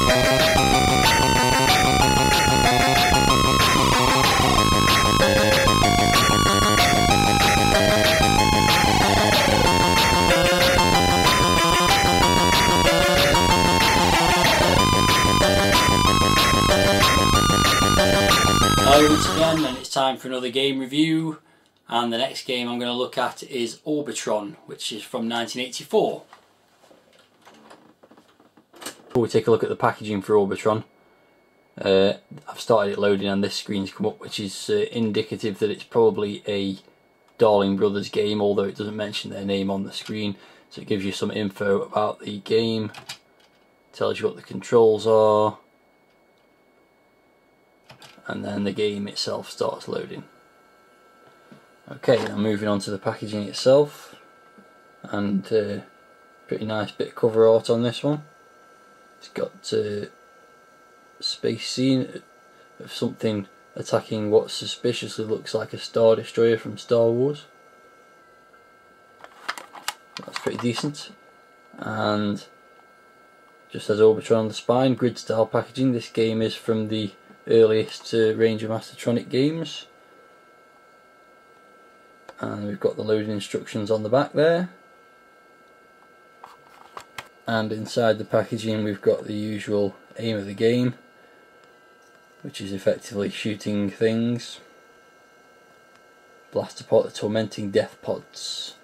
Hello once again, and it's time for another game review, and the next game I'm going to look at is Orbitron, which is from 1984. Before we take a look at the packaging for Orbitron, I've started it loading and this screen's come up, which is indicative that it's probably a Darling Brothers game, although it doesn't mention their name on the screen. So it gives you some info about the game, tells you what the controls are, and then the game itself starts loading. Okay, now moving on to the packaging itself, and pretty nice bit of cover art on this one. It's got a space scene of something attacking what suspiciously looks like a Star Destroyer from Star Wars. That's pretty decent. And just as Orbitron on the spine, grid style packaging. This game is from the earliest range of Mastertronic games, and we've got the loading instructions on the back there, and inside the packaging we've got the usual aim of the game, which is effectively shooting things. Blaster pod, the tormenting death pods,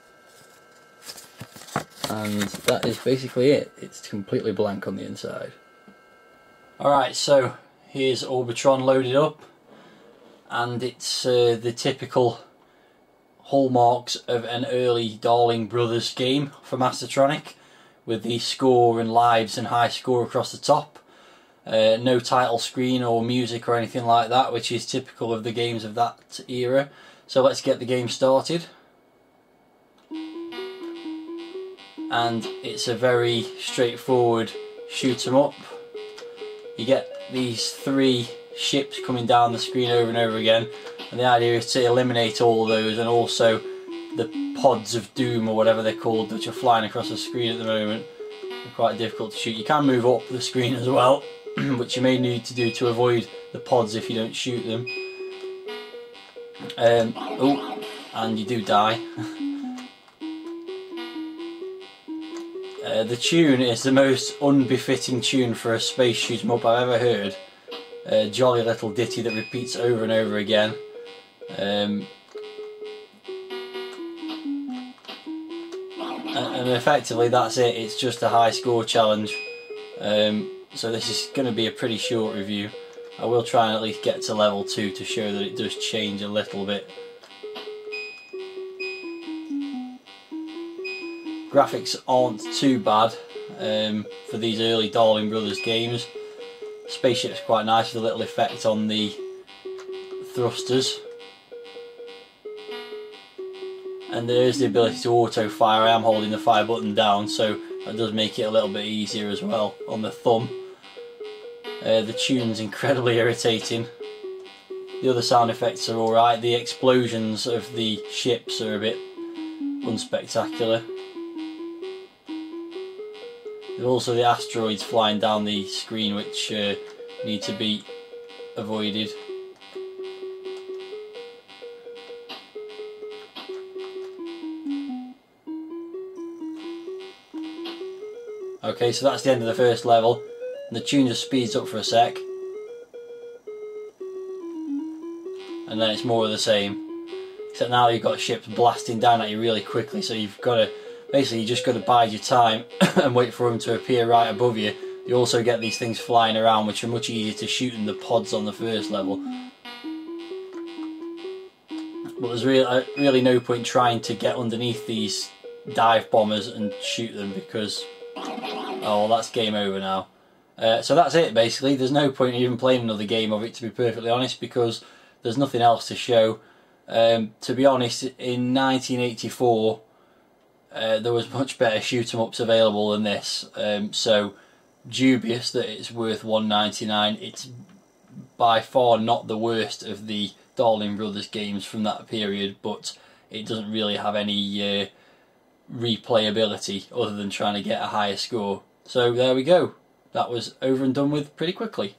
and that is basically it. It's completely blank on the inside. Alright, so here's Orbitron loaded up, and it's the typical hallmarks of an early Darling Brothers game for Mastertronic, with the score and lives and high score across the top. No title screen or music or anything like that, which is typical of the games of that era. So let's get the game started. And it's a very straightforward shoot 'em up. You get these three ships coming down the screen over and over again, and the idea is to eliminate all of those, and also the pods of doom or whatever they're called, which are flying across the screen at the moment. They're quite difficult to shoot. You can move up the screen as well, which you may need to do to avoid the pods if you don't shoot them. Oh, and you do die. The tune is the most unbefitting tune for a space shoot 'em up I've ever heard. A jolly little ditty that repeats over and over again. And effectively that's it. It's just a high score challenge. So this is going to be a pretty short review. I will try and at least get to level 2 to show that it does change a little bit. Graphics aren't too bad for these early Darling Brothers games. Spaceship's quite nice with a little effect on the thrusters. And there is the ability to auto fire. I am holding the fire button down, so that does make it a little bit easier as well on the thumb. The tune's incredibly irritating. The other sound effects are alright. The explosions of the ships are a bit unspectacular. There's also the asteroids flying down the screen, which need to be avoided. Okay, so that's the end of the first level, and the tune just speeds up for a sec, and then it's more of the same, except now you've got ships blasting down at you really quickly, so you've got to basically, you just got to bide your time and wait for them to appear right above you. You also get these things flying around, which are much easier to shoot than the pods on the first level. But there's really no point trying to get underneath these dive bombers and shoot them, because, oh, that's game over now. So that's it basically. There's no point in even playing another game of it, to be perfectly honest, because there's nothing else to show. To be honest, in 1984, there was much better shoot 'em ups available than this, so dubious that it's worth $1.99. It's by far not the worst of the Darling Brothers games from that period, but it doesn't really have any replayability other than trying to get a higher score. So there we go. that was over and done with pretty quickly.